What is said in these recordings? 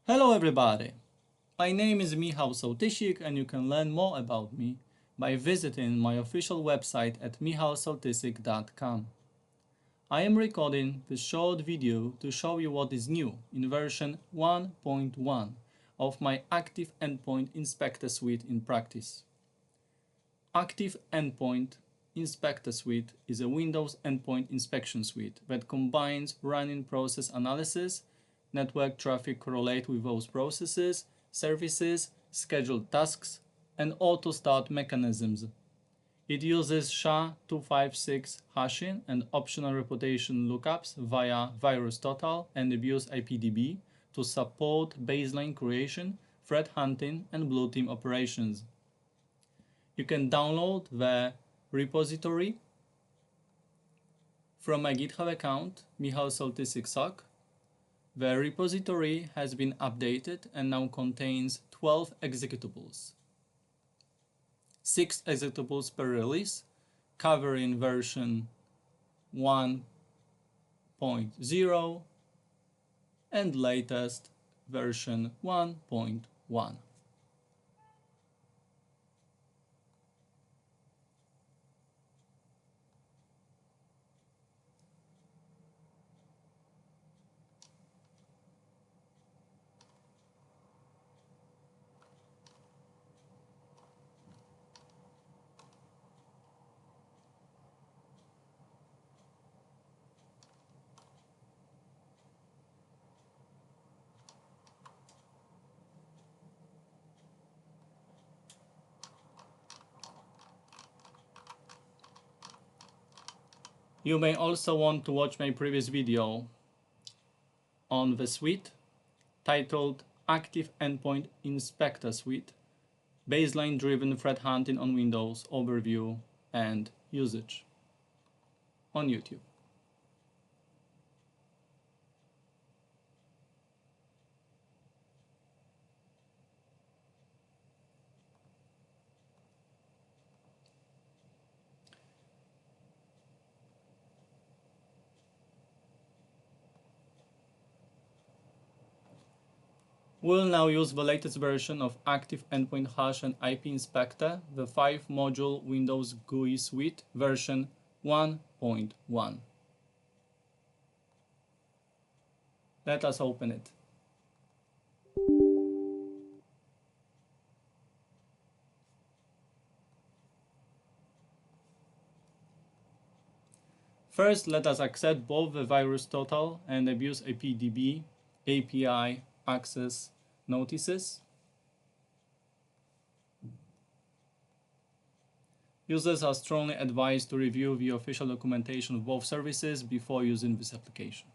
Hello everybody, my name is Michał Sołtysik and you can learn more about me by visiting my official website at michalsołtysik.com. I am recording this short video to show you what is new in version 1.1 of my Active Endpoint Inspector Suite in practice. Active Endpoint Inspector Suite is a Windows endpoint inspection suite that combines running process analysis, network traffic correlate with those processes, services, scheduled tasks, and auto-start mechanisms. It uses SHA-256 hashing and optional reputation lookups via VirusTotal and AbuseIPDB to support baseline creation, threat hunting, and blue team operations. You can download the repository from my GitHub account, Michał Sołtysik SOC. The repository has been updated and now contains 12 executables. 6 executables per release, covering version 1.0 and latest version 1.1. You may also want to watch my previous video on the suite titled Active Endpoint Inspector Suite, Baseline Driven Threat Hunting on Windows Overview and Usage on YouTube. We'll now use the latest version of ActiveEndpointHash&IPInspector, the 5-module Windows GUI suite version 1.1. Let us open it. First, let us accept both the VirusTotal and AbuseIPDB API access notices. Users are strongly advised to review the official documentation of both services before using this application.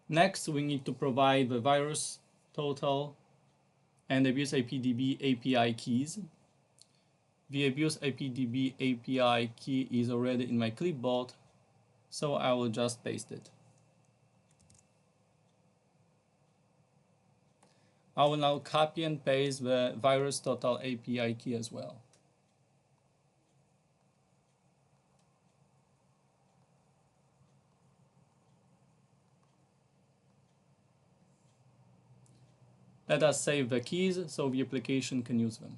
Next, we need to provide the VirusTotal and AbuseIPDB API keys. The AbuseIPDB API key is already in my clipboard, so I will just paste it. I will now copy and paste the VirusTotal API key as well. Let us save the keys so the application can use them.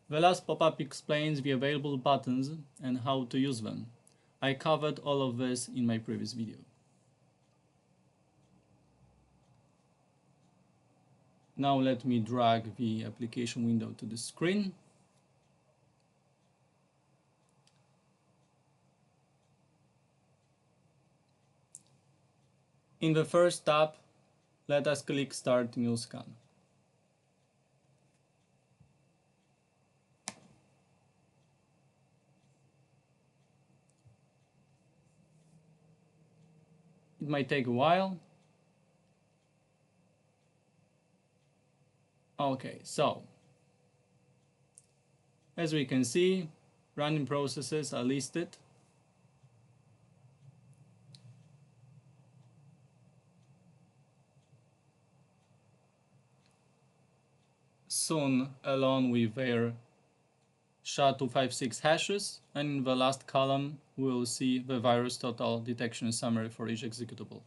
The last pop-up explains the available buttons and how to use them. I covered all of this in my previous video. Now let me drag the application window to the screen. In the first tab, let us click Start New Scan. It might take a while. Okay, so as we can see, running processes are listed. Soon, along with their SHA-256 hashes, and in the last column we will see the virus total detection summary for each executable.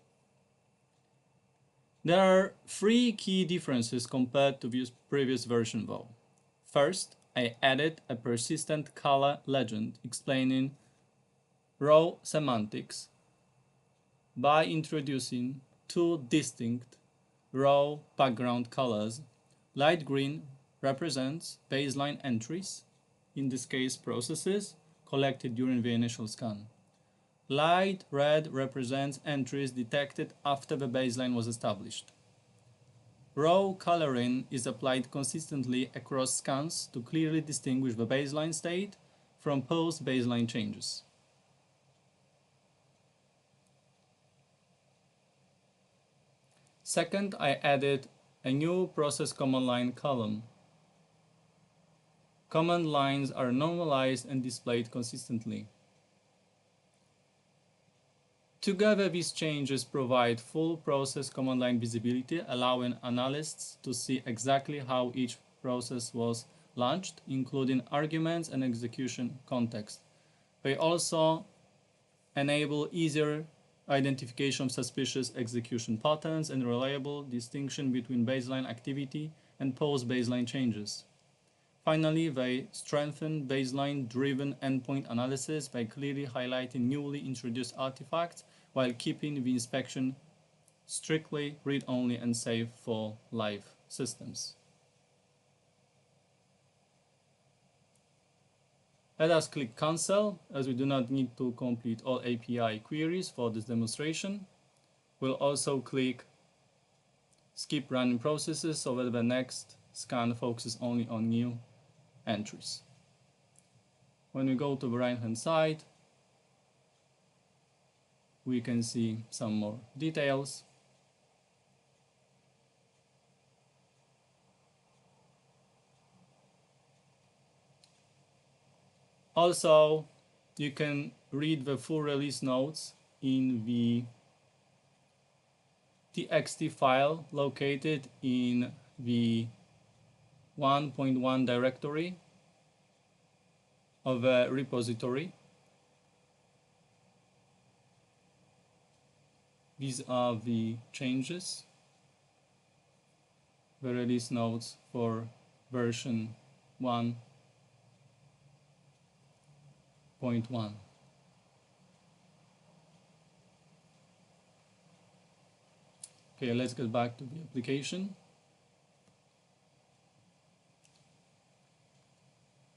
There are three key differences compared to the previous version though. First, I added a persistent color legend explaining row semantics by introducing two distinct row background colors. Light green represents baseline entries, in this case processes, collected during the initial scan. Light red represents entries detected after the baseline was established. Row coloring is applied consistently across scans to clearly distinguish the baseline state from post-baseline changes. Second, I added a new process command line column. Command lines are normalized and displayed consistently. Together, these changes provide full process command line visibility, allowing analysts to see exactly how each process was launched, including arguments and execution context. They also enable easier identification of suspicious execution patterns and reliable distinction between baseline activity and post-baseline changes. Finally, they strengthen baseline-driven endpoint analysis by clearly highlighting newly introduced artifacts while keeping the inspection strictly read-only and safe for live systems. Let us click Cancel, as we do not need to complete all API queries for this demonstration. We'll also click Skip running processes so that the next scan focuses only on new entries. When we go to the right-hand side, we can see some more details. Also, you can read the full release notes in the txt file located in the 1.1 directory of a repository. These are the changes, the release notes for version 1.1. Okay, let's get back to the application.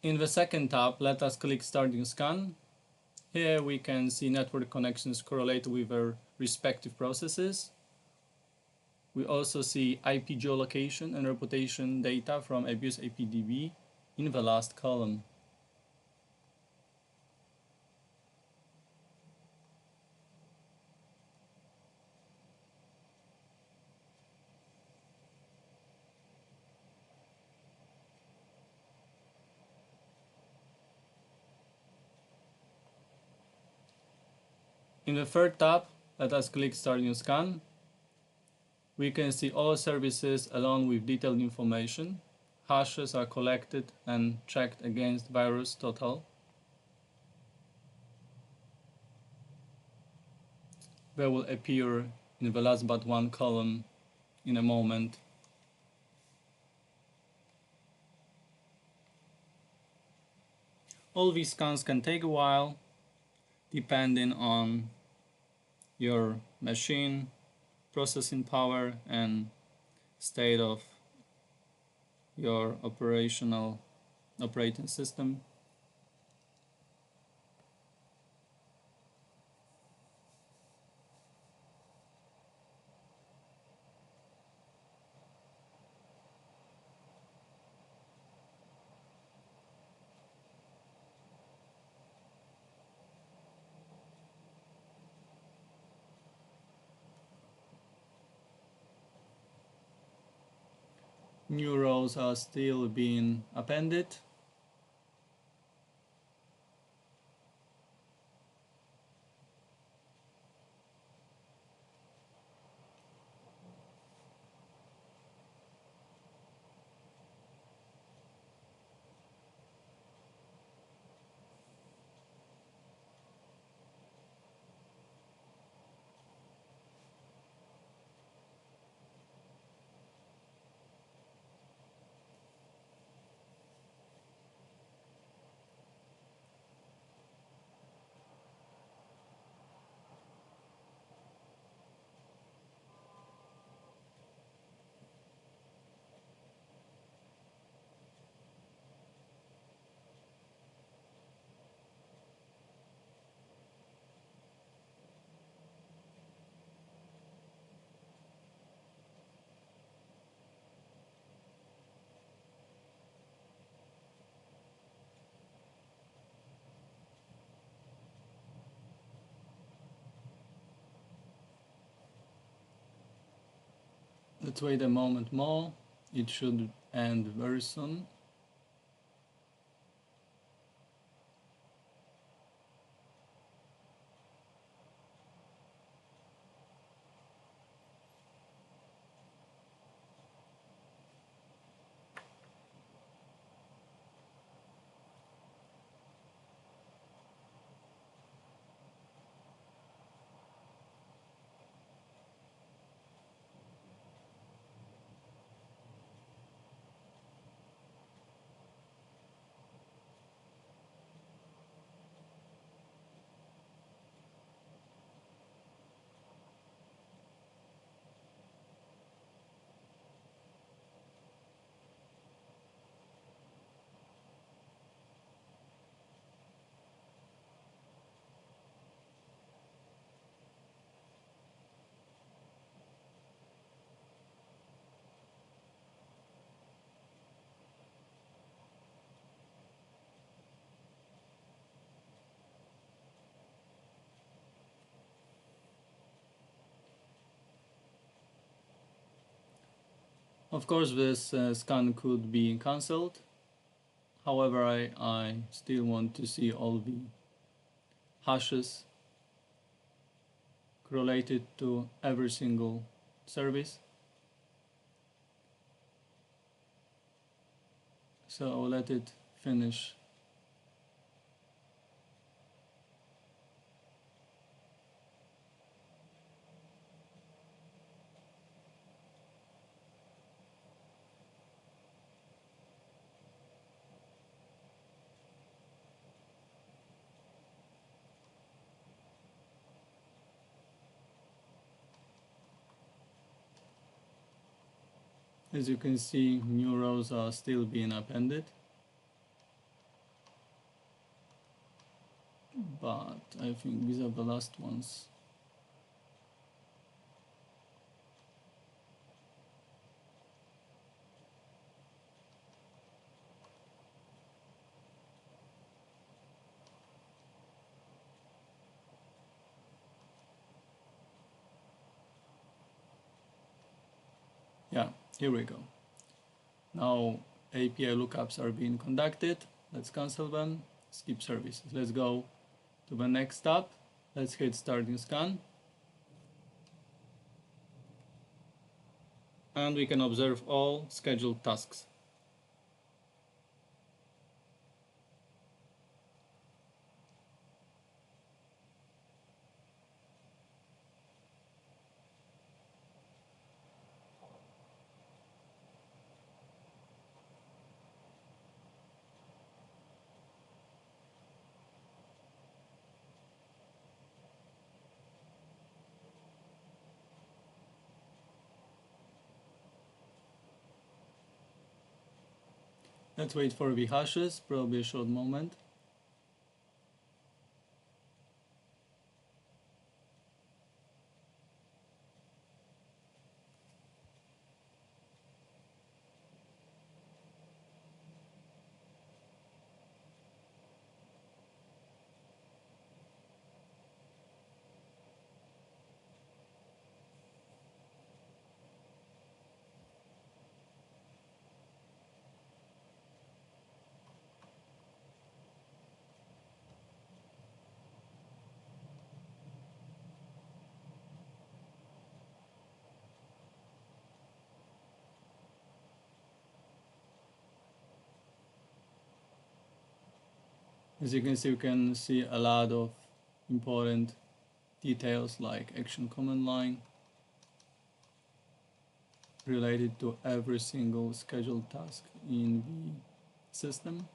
In the second tab, let us click Starting Scan. Here we can see network connections correlate with their respective processes. We also see IP geolocation and reputation data from Abuse APDB in the last column. In the third tab, let us click Start New Scan. We can see all services along with detailed information. Hashes are collected and checked against virus total. They will appear in the last but one column in a moment. All these scans can take a while, depending on your machine, processing power, and state of your operating system. New rows are still being appended. Let's wait a moment more. It should end very soon. Of course, this scan could be cancelled. However, I still want to see all the hashes related to every single service. So I'll let it finish. As you can see, new rows are still being appended, but I think these are the last ones. Yeah, here we go. Now API lookups are being conducted. Let's cancel them, skip services. Let's go to the next tab. Let's hit starting scan. And we can observe all scheduled tasks. Let's wait for the hashes, probably a short moment. As you can see a lot of important details like action command line related to every single scheduled task in the system.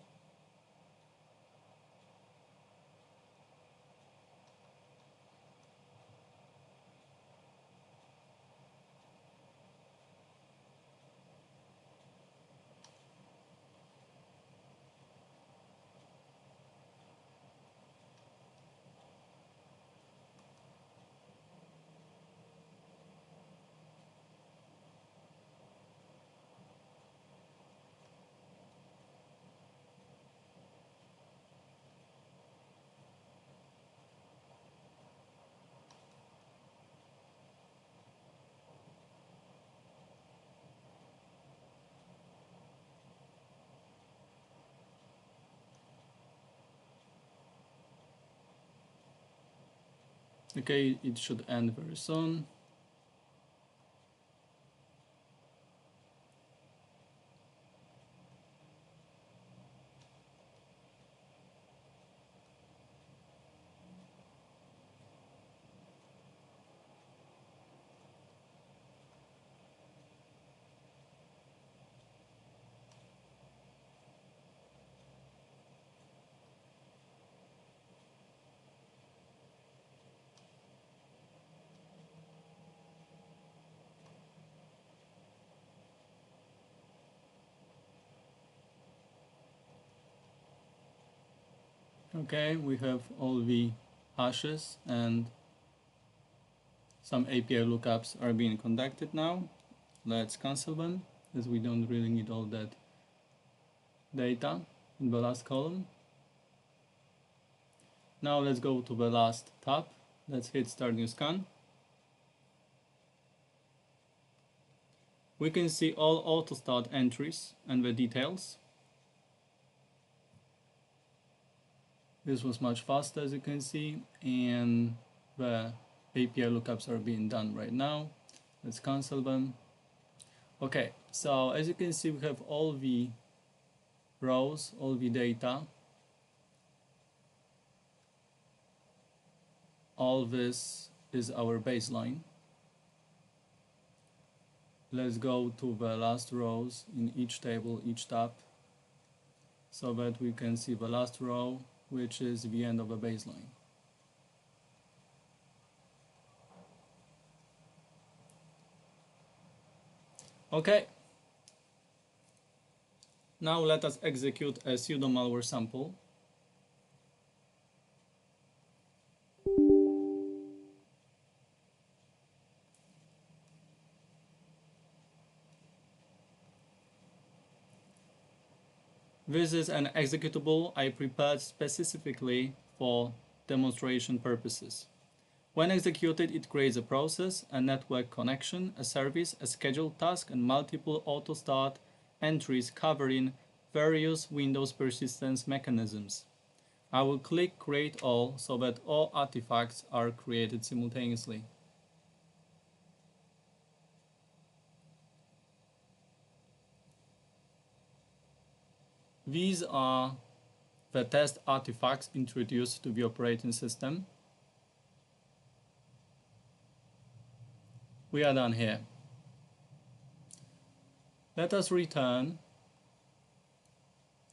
Okay, it should end very soon. Okay, we have all the hashes and some API lookups are being conducted now. Let's cancel them as we don't really need all that data in the last column. Now let's go to the last tab. Let's hit Start New Scan. We can see all AutoStart entries and the details. This was much faster, as you can see, and the API lookups are being done right now. Let's cancel them. Okay, so as you can see, we have all the rows, all the data. All this is our baseline. Let's go to the last rows in each table, each tab, so that we can see the last row, which is the end of the baseline. Okay. Now let us execute a pseudo malware sample. This is an executable I prepared specifically for demonstration purposes. When executed, it creates a process, a network connection, a service, a scheduled task, and multiple auto-start entries covering various Windows persistence mechanisms. I will click Create All so that all artifacts are created simultaneously. These are the test artifacts introduced to the operating system. We are done here. Let us return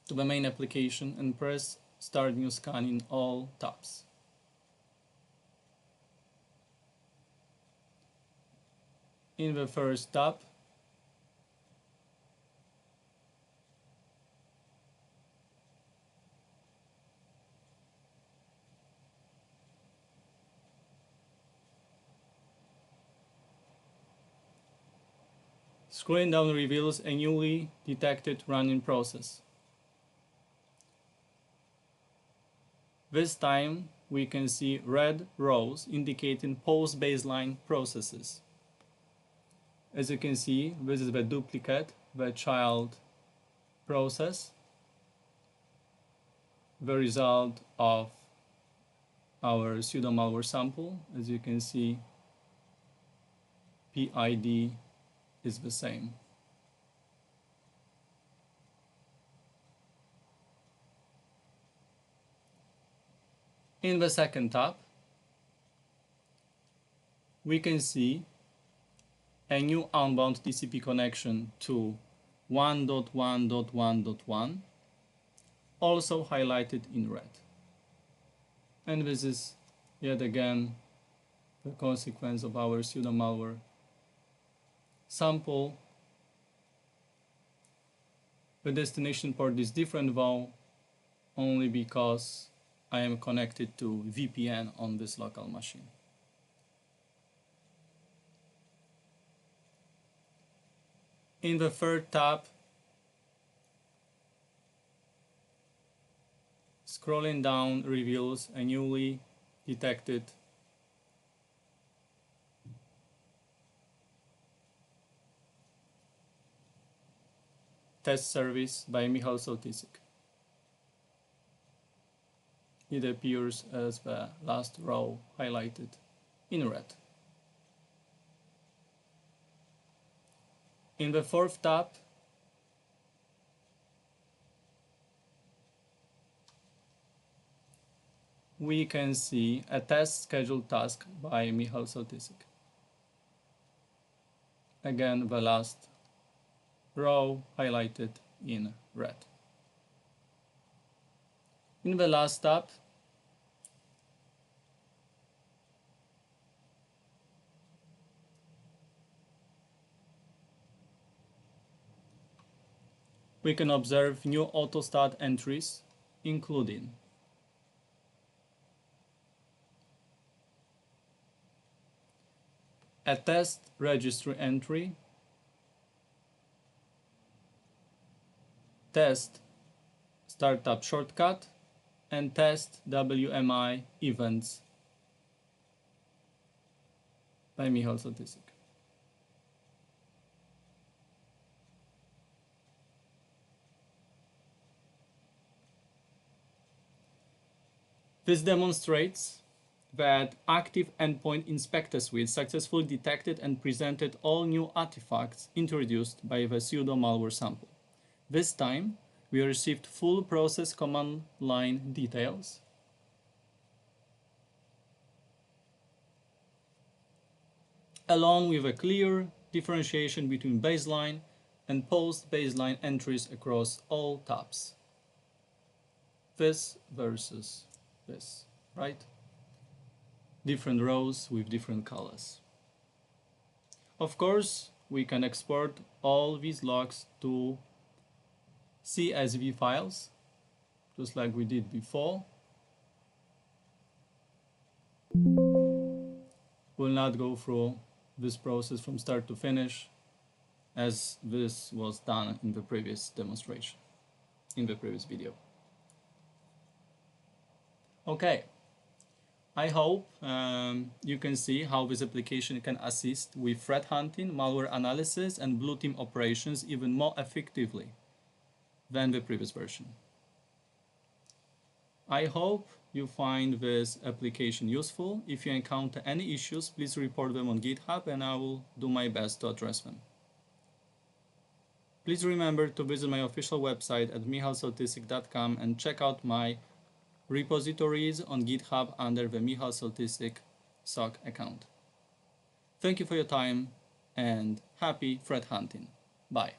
to the main application and press Start New Scan in all tabs. In the first tab, scrolling down reveals a newly detected running process. This time we can see red rows indicating post-baseline processes. As you can see, this is the duplicate, the child process, the result of our pseudo malware sample. As you can see, PID is the same. In the second tab, we can see a new outbound TCP connection to 1.1.1.1, also highlighted in red. And this is yet again the consequence of our pseudo malware sample. The destination port is different though, only because I am connected to VPN on this local machine. In the third tab, scrolling down reveals a newly detected test service by Michał Sołtysik. It appears as the last row highlighted in red. In the fourth tab, we can see a test scheduled task by Michał Sołtysik. Again, the last row highlighted in red. In the last tab, we can observe new auto-start entries, including a test registry entry, test startup shortcut, and test WMI events by Michał Sołtysik. This demonstrates that ActiveEndpointInspectorSuite successfully detected and presented all new artifacts introduced by the pseudo malware sample. This time, we received full process command line details, along with a clear differentiation between baseline and post-baseline entries across all tabs. This versus this, right? Different rows with different colors. Of course, we can export all these logs to CSV files, just like we did before. We'll not go through this process from start to finish, as this was done in the previous demonstration, in the previous video. Okay, I hope you can see how this application can assist with threat hunting, malware analysis, and blue team operations even more effectively than the previous version. I hope you find this application useful. If you encounter any issues, please report them on GitHub and I will do my best to address them. Please remember to visit my official website at michalsołtysik.com and check out my repositories on GitHub under the Michał Sołtysik SOC account. Thank you for your time and happy threat hunting. Bye.